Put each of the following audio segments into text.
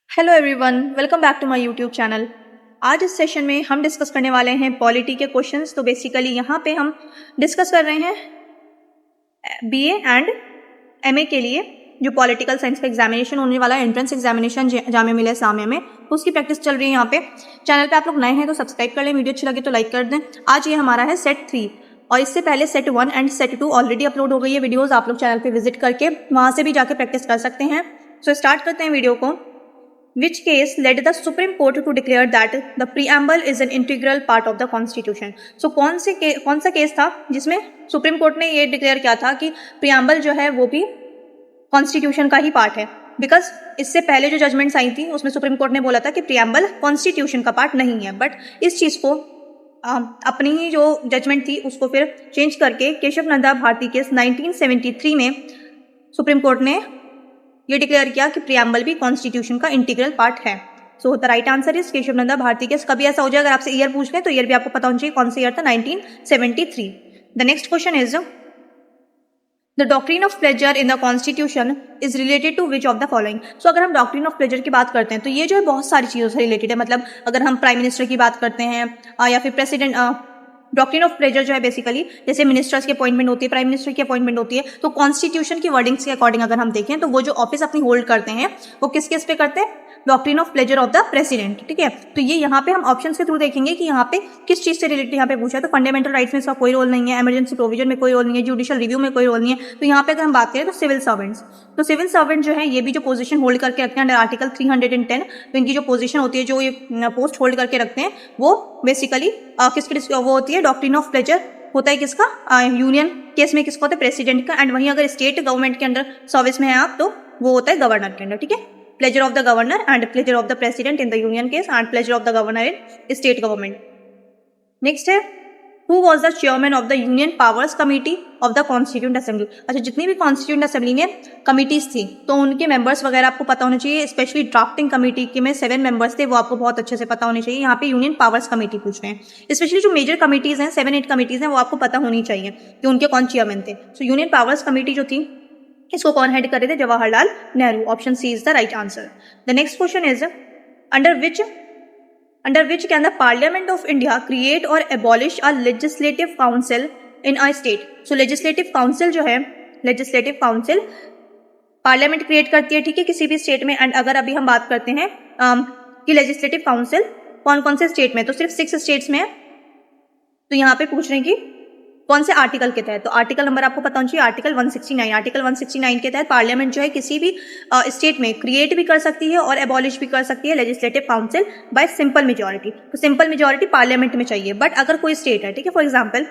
Hello everyone, welcome back to my YouTube channel. आज इस session में हम डिस्कस करने वाले हैं पॉलिटी के क्वेश्चंस। तो बेसिकली यहाँ पे हम डिस्कस कर रहे हैं बीए एंड एमए के लिए जो पॉलिटिकल साइंस का एग्जामिनेशन होने वाला है, एंट्रेंस एग्जामिनेशन जामिया मिलिया इस्लामिया में, उसकी प्रैक्टिस चल रही है। यहाँ पे चैनल पे आप लोग नए हैं तो सब्सक्राइब कर लें, वीडियो अच्छी लगे तो लाइक कर दें। आज ये हमारा है सेट 3 और इससे पहले set 1 and set 2 already upload हो गई है वीडियोज़। आप लोग चैनल पर विजिट करके वहाँ से भी जाके प्रैक्टिस कर सकते हैं। सो स्टार्ट करते हैं वीडियो को। Which case led the Supreme Court to declare that the preamble is an integral part of the Constitution? So कौन सा केस था जिसमें सुप्रीम कोर्ट ने ये डिक्लेयर किया था कि प्रियम्बल जो है वो भी कॉन्स्टिट्यूशन का ही पार्ट है? बिकॉज इससे पहले जो जजमेंट्स आई थी उसमें सुप्रीम कोर्ट ने बोला था कि प्रियम्बल कॉन्स्टिट्यूशन का पार्ट नहीं है, बट इस चीज़ को अपनी ही जो जजमेंट थी उसको फिर चेंज करके केशव नंदा भारती केस 1973 में सुप्रीम कोर्ट ने ये डिक्लेयर किया कि प्रियम्बल भी कॉन्स्टिट्यूशन का इंटीग्रल पार्ट है। So the right answer is Kesavananda Bharati case. कभी ऐसा हो जाए अगर आपसे ईयर पूछ लें तो ईयर भी आपको पता होना चाहिए कौन सा ईयर था, 1973। The next question is the doctrine of pleasure in the constitution is related to which of the following? So अगर हम डॉक्ट्रिन ऑफ प्लेजर की बात करते हैं तो ये जो है बहुत सारी चीज़ों से रिलेटेड है। मतलब अगर हम प्राइम मिनिस्टर की बात करते हैं या फिर प्रेसिडेंट, डॉक्ट्रिन ऑफ प्लेजर जो है बेसिकली जैसे मिनिस्टर्स की अपॉइंटमेंट होती है, प्राइम मिनिस्टर की अपॉइंटमेंट होती है, तो कॉन्स्टिट्यूशन की वर्डिंग्स के अकॉर्डिंग अगर हम देखें तो वो जो ऑफिस अपनी होल्ड करते हैं वो किस केस पे करते हैं? Doctrine of pleasure of the president. ठीक है, तो ये यहाँ पे हम ऑप्शन के थ्रू देखेंगे कि यहाँ पे किस चीज से रिलेटेड यहाँ पे पूछा है। तो फंडामेंटल राइट्स में इसका कोई रोल नहीं है, इमरजेंसी प्रोविजन में कोई रोल नहीं है, जुडिशियल रिव्यू में कोई रोल नहीं है। तो यहाँ पे अगर हम बात करें तो सिविल सर्वेंट्स, तो सिविल सर्वेंट जो है ये भी जो पोजीशन होल्ड करके रखते हैं अंडर आर्टिकल 310, तो इनकी जो पोजीशन होती है, जो ये पोस्ट होल्ड करके रखते हैं, वो बेसिकली किसकी वो होती है? डॉक्ट्रिन ऑफ प्लेजर होता है किसका? यूनियन केस में किसका होता है? प्रेसिडेंट का। एंड वहीं अगर स्टेट गवर्नमेंट के अंडर सर्विस में है आप तो वो होता है गवर्नर के अंडर। ठीक है, pleasure of the governor and pleasure of the president in the union case and pleasure of the governor in state government. Next है who was the chairman of the union powers committee of the constituent assembly? अच्छा, जितनी भी constituent assembly में committees थी तो उनके members वगैरह आपको पता होने चाहिए। स्पेशली ड्राफ्टिंग कमेटी के में 7 मेंबर्स थे, वो आपको बहुत अच्छे से पता होने चाहिए। यहाँ पे यूनियन पावर्स कमेटी पूछ रहे हैं। स्पेशली जो मेजर कमिटीज हैं, 7-8 कमिटीज हैं, वो आपको पता होनी चाहिए कि उनके कौन चेयरमैन थे। सो यूनियन पावर्स कमेटी जो थी इसको कौन हेड कर रहे थे? Jawaharlal Nehru. Option C is the right answer. The next question is under which can the Parliament of India create or abolish a legislative council in a state? So legislative council जो है, legislative council parliament create करती है, ठीक है, किसी भी state में। And अगर अभी हम बात करते हैं कि लेजिस्लेटिव काउंसिल कौन कौन से स्टेट में, तो सिर्फ 6 स्टेट्स में है। तो यहाँ पे पूछ रहे हैं कि कौन से आर्टिकल के तहत, तो आर्टिकल नंबर आपको पता होना चाहिए, आर्टिकल 169। आर्टिकल 169 के तहत पार्लियामेंट जो है किसी भी स्टेट में क्रिएट भी कर सकती है और एबॉलिश भी कर सकती है legislative council bye simple majority. तो सिंपल मेजॉरिटी पार्लियामेंट में चाहिए। बट अगर कोई स्टेट है, ठीक है, फॉर एग्जाम्पल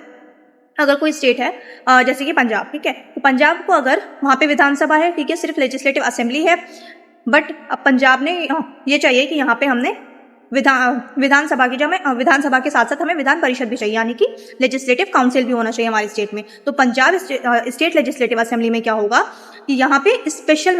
अगर कोई स्टेट है जैसे कि पंजाब, ठीक है, तो पंजाब को अगर वहाँ पे विधानसभा है, ठीक है, सिर्फ लेजिस्लेटिव असेंबली है, बट अब पंजाब ने ये चाहिए कि यहाँ पे हमने विधानसभा की जगह विधानसभा के साथ साथ हमें विधान परिषद भी चाहिए, यानी कि लेजिस्लेटिव काउंसिल भी होना चाहिए हमारे स्टेट में। तो पंजाब स्टेट लेजिस्लेटिव असेंबली में क्या होगा कि यहाँ पे स्पेशल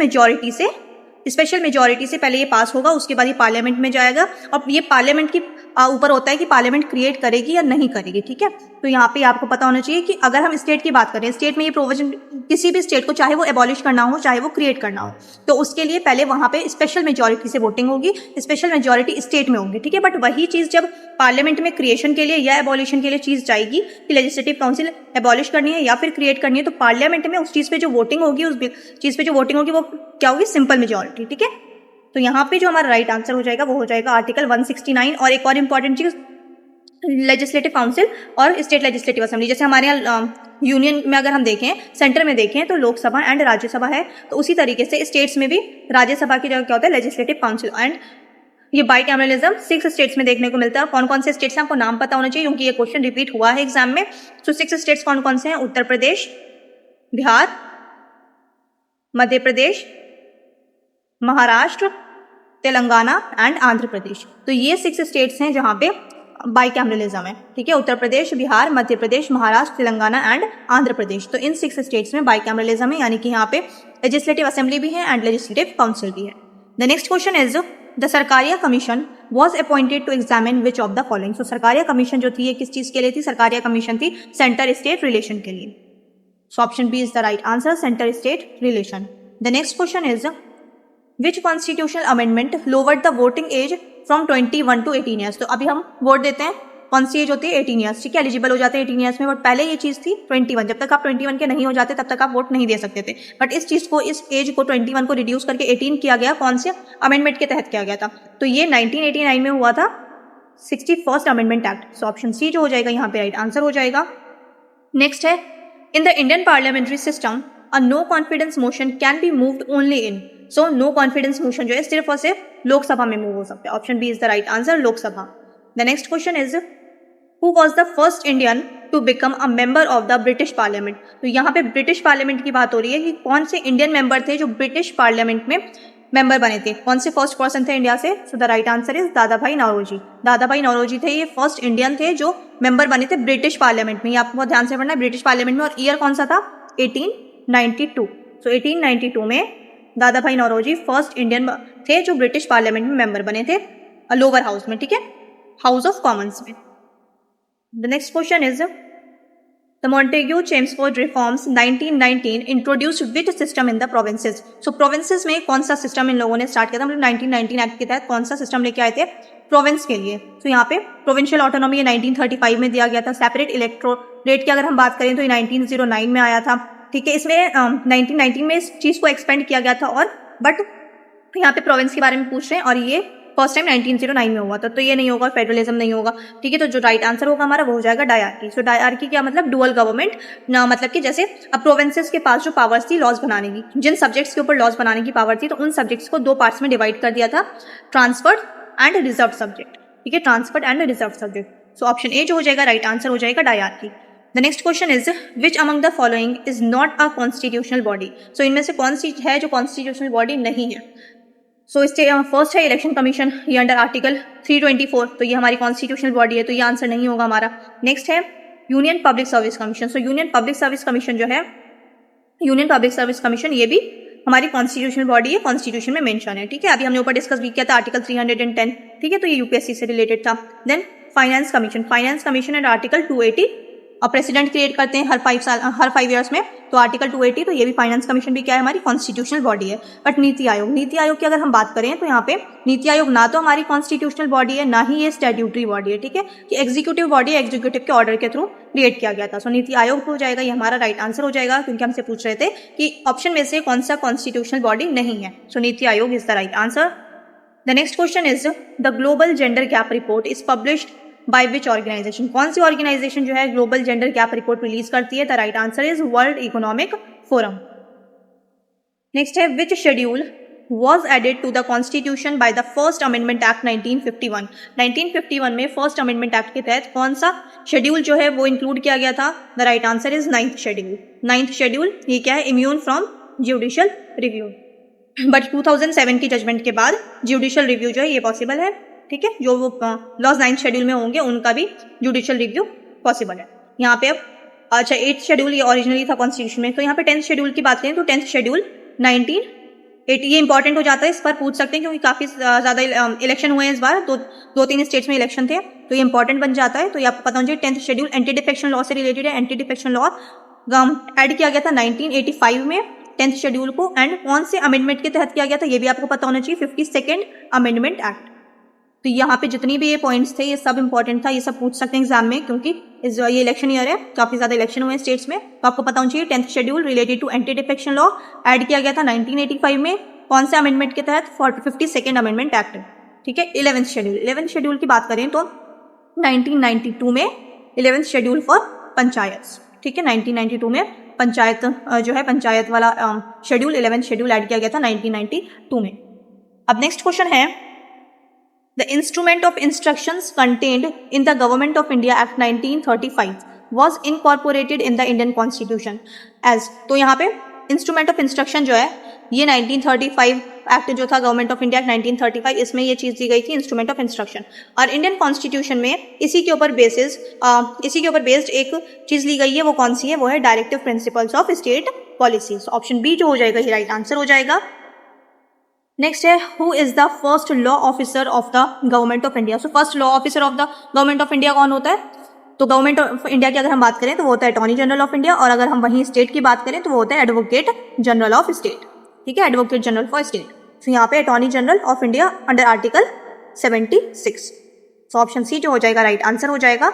मेजॉरिटी से पहले ये पास होगा, उसके बाद ये पार्लियामेंट में जाएगा और ये पार्लियामेंट की ऊपर होता है कि पार्लियामेंट क्रिएट करेगी या नहीं करेगी। ठीक है, तो यहाँ पे आपको पता होना चाहिए कि अगर हम स्टेट की बात करें, स्टेट में ये प्रोविजन किसी भी स्टेट को चाहे वो एबॉलिश करना हो चाहे वो क्रिएट करना हो, तो उसके लिए पहले वहाँ पे स्पेशल मेजॉरिटी से वोटिंग होगी, स्पेशल मेजॉरिटी स्टेट में होगी। ठीक है, बट वही चीज़ जब पार्लियामेंट में क्रिएशन के लिए या एबॉलिशन के लिए चीज़ जाएगी कि लेजिस्लेटिव काउंसिल एबॉलिश करनी है या फिर क्रिएट करनी है, तो पार्लियामेंट में उस चीज़ पे जो वोटिंग होगी, उस चीज़ पे जो वोटिंग होगी वो क्या होगी? Simple majority. ठीक है, तो यहाँ पे जो हमारा राइट आंसर हो जाएगा वो हो जाएगा आर्टिकल 169। और एक और इंपॉर्टेंट चीज, लेजिस्लेटिव काउंसिल और स्टेट लेजिस्लेटिव असेंबली, जैसे हमारे यहाँ यूनियन में अगर हम देखें, सेंटर में देखें तो लोकसभा एंड राज्यसभा है, तो उसी तरीके से स्टेट्स में भी राज्यसभा की जगह क्या होता है? Legislative council. एंड ये बाइकैमरलिज्म 6 स्टेट्स में देखने को मिलता है। कौन कौन से स्टेट्स हैं आपको नाम पता होना चाहिए क्योंकि ये क्वेश्चन रिपीट हुआ है एग्जाम में। तो 6 स्टेट्स कौन कौन से हैं? उत्तर प्रदेश, बिहार, मध्य प्रदेश, महाराष्ट्र, तेलंगाना एंड आंध्र प्रदेश। तो ये 6 स्टेट्स हैं जहाँ पे बाइकैमरलिज्म है। ठीक है, उत्तर प्रदेश, बिहार, मध्य प्रदेश, महाराष्ट्र, तेलंगाना एंड आंध्र प्रदेश। तो इन 6 स्टेट्स में बाइकैमरलिज्म है, यानी कि यहाँ पे लेजिस्लेटिव असेंबली भी है एंड लेजिस्लेटिव काउंसिल भी है। The next question is the Sarkaria commission was appointed to examine which of the following? So Sarkaria commission जो थी ये किस चीज के लिए थी? सरकारिया कमीशन थी सेंटर स्टेट रिलेशन के लिए। So option B is the right answer, centre state relation. The next question is which constitutional amendment lowered the voting age from 21 to 18 years. तो अभी हम वोट देते हैं, कौन सी एज होती है 18 ईयर्स, ठीक है, एलिजिबल हो जाते हैं 18 ईयर्स में, बट पहले ये चीज़ थी 21, जब तक आप 21 के नहीं हो जाते तब तक आप वोट नहीं दे सकते थे, बट इस चीज़ को, इस एज को 21 को रिड्यूस करके 18 किया गया, कौन से अमेंडमेंट के तहत किया गया था, तो ये 1989 में हुआ था 61st amendment act. So option C जो हो जाएगा यहाँ पे राइट आंसर हो जाएगा। नेक्स्ट है, in the Indian parliamentary system a no confidence motion can be moved only in, so no confidence motion जो है सिर्फ और सिर्फ लोकसभा में मूव हो सकता है, option B is the right answer, Lok Sabha. The next question is, who was the first Indian to become a member of the British parliament. तो यहाँ पे ब्रिटिश पार्लियामेंट की बात हो रही है कि कौन से इंडियन मेंबर थे जो ब्रिटिश पार्लियामेंट में मेंबर बने थे, कौन से फर्स्ट पर्सन थे इंडिया से। सो द राइट आंसर इज दादा भाई नौरोजी। दादा भाई नौरोजी थे, ये फर्स्ट इंडियन थे जो मेंबर बने थे ब्रिटिश पार्लियामेंट में। ये आपको बहुत ध्यान से पढ़ना है, ब्रिटिश पार्लियामेंट में, और ईयर कौन सा था 1892। सो 1892 में दादा भाई नौरोजी फर्स्ट इंडियन थे जो ब्रिटिश पार्लियामेंट में मेंबर बने थे, लोअर हाउस में, ठीक है, हाउस ऑफ कॉमन्स में। The next question is, The Montagu-Chelmsford reforms 1919 introduced which system in the provinces? So provinces में कौन सा सिस्टम इन लोगों ने स्टार्ट किया था, मतलब 1919 एक्ट के तहत कौन सा सिस्टम लेके आए थे प्रोविंस के लिए। तो यहाँ पे प्रोविंशियल ऑटोनॉमी 1935 में दिया गया था। सेपरेट इलेक्टोरेट की अगर हम बात करें तो ये 1909 में आया था, ठीक है। इसमें 1919 में इस चीज़ को एक्सपेंड किया गया था, और बट यहाँ पे प्रोविंस के बारे में पूछ रहे हैं, और ये फर्स्ट टाइम 1909 में हुआ था, तो ये नहीं होगा, फेडरलिज्म नहीं होगा, ठीक है। तो जो राइट आंसर होगा हमारा वो हो जाएगा डायरकी। सो डायरकी क्या मतलब, डुअल गवर्नमेंट ना, मतलब कि जैसे अब प्रोविंसेस के पास जो पावर्स थी लॉज बनाने की, जिन सब्जेक्ट्स के ऊपर लॉज बनाने की पावर थी, तो उन सब्जेक्ट्स को दो पार्ट्स में डिवाइड कर दिया था, ट्रांसफर्ड एंड रिजर्व सब्जेक्ट, ठीक है, transferred and reserve subject. So option A जो हो जाएगा राइट आंसर हो जाएगा dyarchy. The next question is, which among the following is not a constitutional body. So इनमें से कौन सी है जो कॉन्स्टिट्यूशनल बॉडी नहीं है। सो इससे फर्स्ट है इलेक्शन कमीशन, ये अंडर आर्टिकल 324, तो ये हमारी कॉन्स्टिट्यूशनल बॉडी है, तो ये आंसर नहीं होगा हमारा। नेक्स्ट है यूनियन पब्लिक सर्विस कमीशन। सो यूनियन पब्लिक सर्विस कमीशन जो है, यूनियन पब्लिक सर्विस कमीशन, ये भी हमारी कॉन्स्टिट्यूशनल बॉडी है, कॉन्स्टिट्यूशन में मेंशन है, ठीक है। अभी हमने ऊपर डिस्कस भी किया था आर्टिकल 310, ठीक है, तो ये यूपीएससी से रिलेटेड था। Then finance commission, finance commission and article 280, और प्रेसिडेंट क्रिएट करते हैं हर 5 ईयर्स में, तो आर्टिकल 280, तो ये भी फाइनेंस कमीशन भी क्या है, हमारी कॉन्स्टिट्यूशनल बॉडी है। बट नीति आयोग, नीति आयोग की अगर हम बात करें तो यहाँ पे नीति आयोग ना तो हमारी कॉन्स्टिट्यूशनल बॉडी है, ना ही ये स्टैट्यूटरी बॉडी है, ठीक है, कि एग्जीक्यूटिव बॉडी है, एग्जीक्यूटिव के ऑर्डर के थ्रू क्रिएट किया गया था। सो नीति आयोग हो जाएगा, ये हमारा राइट आंसर हो जाएगा, क्योंकि हमसे पूछ रहे थे कि ऑप्शन में से कौन सा कॉन्स्टिट्यूशनल बॉडी नहीं है। So Niti Aayog is the right answer. The next question is, the global gender gap report is published by which organisation. कौन सी ऑर्गेनाइजेशन जो है global gender gap report release करती है। The right answer is World Economic Forum. Next है, which schedule was added to the constitution by the first amendment act 1951। 1951 में first amendment act के तहत कौन सा शेड्यूल जो है वो इंक्लूड किया गया था। The right answer is 9th schedule. 9th schedule ये क्या है, immune from judicial review. But 2007 की जजमेंट के बाद जुडिशियल रिव्यू जो है ये पॉसिबल है, ठीक है, जो वो लॉज 9th शेड्यूल में होंगे उनका भी जुडिशियल रिव्यू पॉसिबल है। यहाँ पे अब अच्छा 8th शेड्यूल ये ओरिजिनली था कॉन्स्टिट्यूशन में, तो यहाँ पे 10th शेड्यूल की बात करें तो 10th शेड्यूल 1980 ये इंपॉर्टेंट हो जाता है, इस पर पूछ सकते हैं क्योंकि काफ़ी ज़्यादा इलेक्शन हुए हैं इस बार, 2-3 स्टेट्स में इलेक्शन थे, तो ये इंपॉर्टेंट बन जाता है। तो ये आपको पता होना चाहिए 10th schedule anti defection law से रिलेटेड है। एंटी डिफेक्शन लॉ ऐड किया गया था 1985 में 10th शेड्यूल को, एंड कौन से अमेंडमेंट के तहत किया गया था ये भी आपको पता होना चाहिए, 52nd अमेंडमेंट एक्ट। तो यहाँ पे जितनी भी ये पॉइंट्स थे ये सब इंपॉर्टेंट था, ये सब पूछ सकते हैं एग्जाम में, क्योंकि ये इलेक्शन ईयर है, काफ़ी ज़्यादा इलेक्शन हुए हैं स्टेट्स में, तो आपको पता होना चाहिए 10th schedule related to anti defection law add किया गया था 1985 में, कौन से अमेंडमेंट के तहत, 52nd अमेंडमेंट एक्ट, ठीक है। 11th शेड्यूल, 11th शेड्यूल की बात करें तो 1992 में 11th शेड्यूल फॉर पंचायत, ठीक है, 1992 में पंचायत जो है पंचायत वाला शेड्यूल 11th शेड्यूल ऐड किया गया था 1992 में। अब नेक्स्ट क्वेश्चन है, The instrument of instructions contained in the Government of India Act 1935 was incorporated in the Indian Constitution as। तो यहाँ पे इंस्ट्रूमेंट ऑफ इंस्ट्रक्शन जो है ये 1935 एक्ट जो था गवर्नमेंट ऑफ इंडिया एक्ट 1935, इसमें ये चीज़ दी गई थी इंस्ट्रूमेंट ऑफ इंस्ट्रक्शन, और इंडियन कॉन्स्टिट्यूशन में इसी के ऊपर बेस्ड एक चीज़ ली गई है, वो कौन सी है, वो है directive principles of state policies. Option B जो हो जाएगा ये राइट आंसर हो जाएगा। नेक्स्ट है, who is the first law officer of the government of India. So first law officer of the government of India कौन होता है, तो गवर्नमेंट ऑफ इंडिया की अगर हम बात करें तो वो होता है अटॉर्नी जनरल ऑफ इंडिया, और अगर हम वहीं स्टेट की बात करें तो वो होता है एडवोकेट जनरल ऑफ स्टेट, ठीक है, एडवोकेट जनरल फॉर स्टेट। तो यहाँ पे attorney general of India under article 76। तो ऑप्शन सी जो हो जाएगा राइट आंसर हो जाएगा।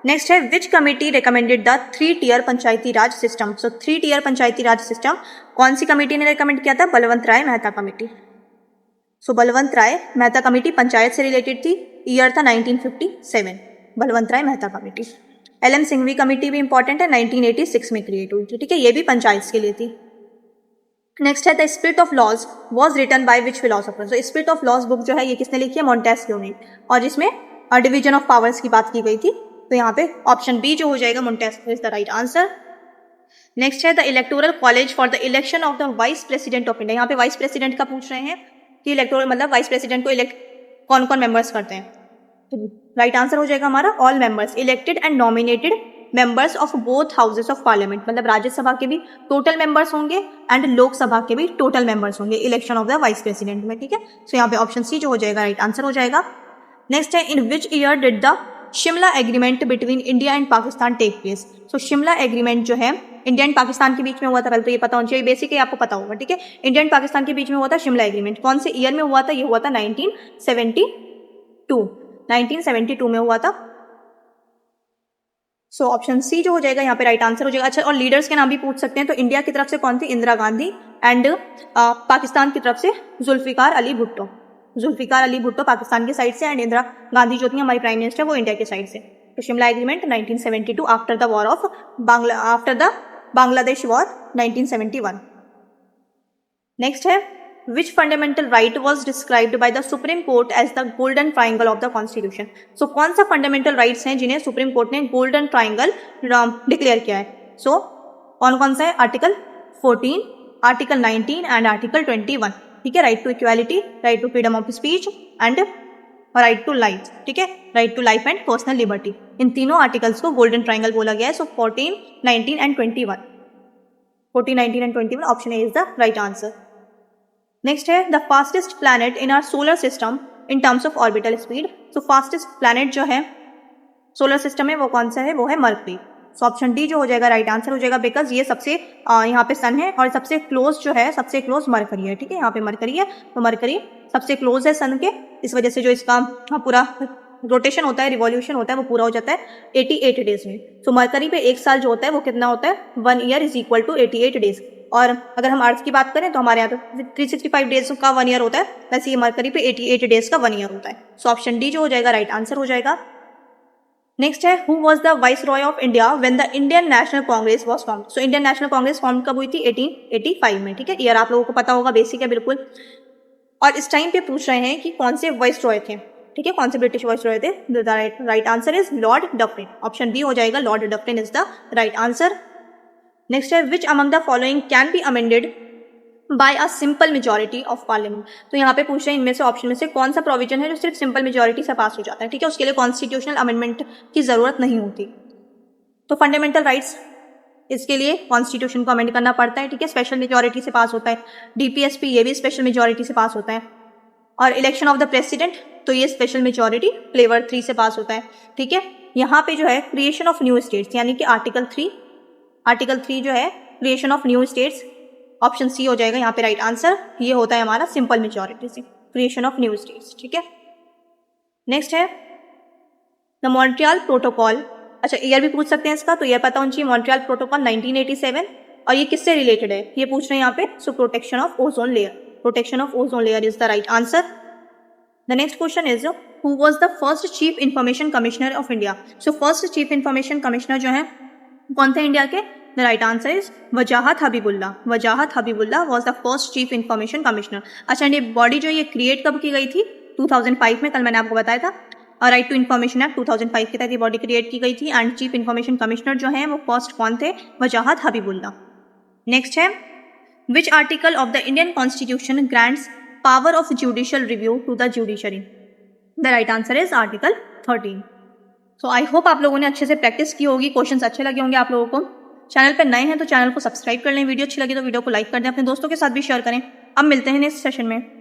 नेक्स्ट है which committee recommended the 3-tier panchayati raj system. So 3-tier panchayati raj system कौन सी कमेटी ने रिकमेंड किया था? Balwant Rai Mehta committee. So Balwant Rai Mehta committee panchayat से रिलेटेड थी, ईयर था 1957, Balwant Rai Mehta committee. LM Singhvi committee भी इंपॉर्टेंट है, 1986 में क्रिएट हुई थी, ठीक है, ये भी पंचायत के लिए थी। नेक्स्ट है the spirit of laws was written by which philosopher. So spirit of laws book जो है ये किसने लिखी है? मोंटेस्क्यू ने, और जिसमें डिवीजन ऑफ पावर्स की बात की गई थी। तो यहाँ पे ऑप्शन बी जो हो जाएगा Montesquieu is the right answer. Next है the electoral college for the election of the vice president of India. यहाँ पे वाइस प्रेसिडेंट का पूछ रहे हैं कि इलेक्टोरल मतलब वाइस प्रेसिडेंट को इलेक्ट कौन कौन मेंबर्स करते हैं। तो राइट आंसर हो जाएगा हमारा all members elected and nominated members of both houses of parliament. मतलब राज्यसभा के भी टोटल मेंबर्स होंगे एंड लोकसभा के भी टोटल मेंबर्स होंगे election of the vice president में, ठीक है। सो यहाँ पे ऑप्शन सी जो हो जाएगा राइट आंसर हो जाएगा। नेक्स्ट है in which year did the Shimla agreement between India and Pakistan take place. So Shimla agreement जो है इंडिया एंड पाकिस्तान के बीच में हुआ था, पहले तो ये पता होना चाहिए, बेसिक है आपको पता होगा, ठीक है। इंडिया एंड पाकिस्तान के बीच में हुआ था शिमला एग्रीमेंट, कौन से ईयर में हुआ था? ये हुआ था 1972 में हुआ था। सो ऑप्शन सी जो हो जाएगा यहाँ पे राइट आंसर हो जाएगा। अच्छा, और लीडर्स के नाम भी पूछ सकते हैं, तो इंडिया की तरफ से कौन थी? इंदिरा गांधी, एंड पाकिस्तान की तरफ से जुल्फिकार अली भुट्टो। जुल्फिकार अली भुट्टो पाकिस्तान की साइड से एंड इंदिरा गांधी जो थी हमारी प्राइम मिनिस्टर वो इंडिया की साइड से। तो Shimla agreement 1972 after the war of after the Bangladesh war 1971। Next है which fundamental right was described by the supreme court as the golden triangle of the constitution. So कौन सा फंडामेंटल राइट्स हैं जिन्हें supreme court ने golden triangle declare किया है? सो कौन कौन सा है? आर्टिकल 14, आर्टिकल 19 एंड आर्टिकल 21, ठीक है। Right to equality, right to freedom of speech and right to life, ठीक है, right to life and personal liberty. इन तीनों आर्टिकल्स को गोल्डन ट्राइंगल बोला गया है। So 14, 19 and 21, 14, 19 and 21 option A is the right answer. Next है the fastest planet in our solar system in terms of orbital speed. So fastest planet जो है solar system में वो कौन सा है? वो है मरकरी। सो ऑप्शन डी जो हो जाएगा राइट आंसर हो जाएगा, बिकॉज ये सबसे यहाँ पे सन है और सबसे क्लोज जो है, सबसे क्लोज मरकरी है, ठीक है। यहाँ पे मरकरी है, तो मरकरी सबसे क्लोज है सन के, इस वजह से जो इसका पूरा रोटेशन होता है, रिवॉल्यूशन होता है, वो पूरा हो जाता है 88 डेज में। तो मरकरी पे एक साल जो होता है वो कितना होता है? 1 year is equal to 88 days. और अगर हम अर्थ की बात करें तो हमारे यहाँ तो 365 डेज का 1 ईयर होता है, वैसे ये मरकरी पे 88 डेज का 1 ईयर होता है। सो ऑप्शन डी जो हो जाएगा राइट आंसर हो जाएगा। नेक्स्ट है who was the vice Roy of India when the Indian national Congress was form. So Indian national Congress form कब हुई थी? 1885 में, ठीक है। ईयर आप लोगों को पता होगा, बेसिक है बिल्कुल। और इस टाइम पे पूछ रहे हैं कि कौन से वाइस रॉय थे, ठीक है, कौन से ब्रिटिश वाइस रॉय थे? The right answer is lord Dufferin. Option B हो जाएगा, lord Dufferin is the right answer. Next है which among the following can be amended by a simple majority of parliament. तो यहाँ पे पूछ रहे हैं इनमें से ऑप्शन में से कौन सा प्रोविजन है जो सिर्फ सिंपल मेजॉरिटी से पास हो जाता है, ठीक है, उसके लिए कॉन्स्टिट्यूशनल अमेंडमेंट की जरूरत नहीं होती। तो फंडामेंटल राइट्स, इसके लिए कॉन्स्टिट्यूशन को अमेंड करना पड़ता है, ठीक है, स्पेशल मेजॉरिटी से पास होता है। डीपीएसपी ये भी स्पेशल मेजॉरिटी से पास होता है। और इलेक्शन ऑफ द प्रेसिडेंट, तो ये स्पेशल मेजॉरिटी फ्लेवर 3 से पास होता है, ठीक है। यहाँ पे जो है क्रिएशन ऑफ न्यू स्टेट्स, यानी कि आर्टिकल 3 जो है creation of new states, option C हो जाएगा यहाँ पे राइट आंसर। ये होता है हमारा सिंपल मेजॉरिटी से, क्रिएशन ऑफ न्यू स्टेट्स, ठीक है। नेक्स्ट है द मॉन्ट्रियल प्रोटोकॉल। अच्छा, ईयर भी पूछ सकते हैं इसका, तो ईयर पता होना चाहिए। मॉन्ट्रियल प्रोटोकॉल 1987, और ये किससे रिलेटेड है ये पूछ रहे हैं यहाँ पे। So protection of ozone layer, protection of ozone layer is the right answer. The next question is who was the first chief information commissioner of India. So first chief information commissioner जो है कौन थे India के? The right answer is Wajahat Habibullah. Wajahat Habibullah was the first chief information commissioner. अच्छा, ये body जो ये create कब की गई थी? 2005 में, कल मैंने आपको बताया था। और राइट टू इन्फॉर्मेशन एक्ट 2005 के तहत ये बॉडी क्रिएट की गई थी। एंड चीफ इंफॉर्मेशन कमिश्नर जो है वो फर्स्ट कौन थे? वजाहत हबीबुल्ला। नेक्स्ट है which article of the Indian constitution grants power of judicial review to the judiciary. The right answer is article 13। So I hope आप लोगों ने अच्छे से प्रैक्टिस की होगी, क्वेश्चंस अच्छे लगे होंगे आप लोगों को। चैनल पर नए हैं तो चैनल को सब्सक्राइब कर लें, वीडियो अच्छी लगी तो वीडियो को लाइक कर दें, अपने दोस्तों के साथ भी शेयर करें। अब मिलते हैं नेक्स्ट सेशन में।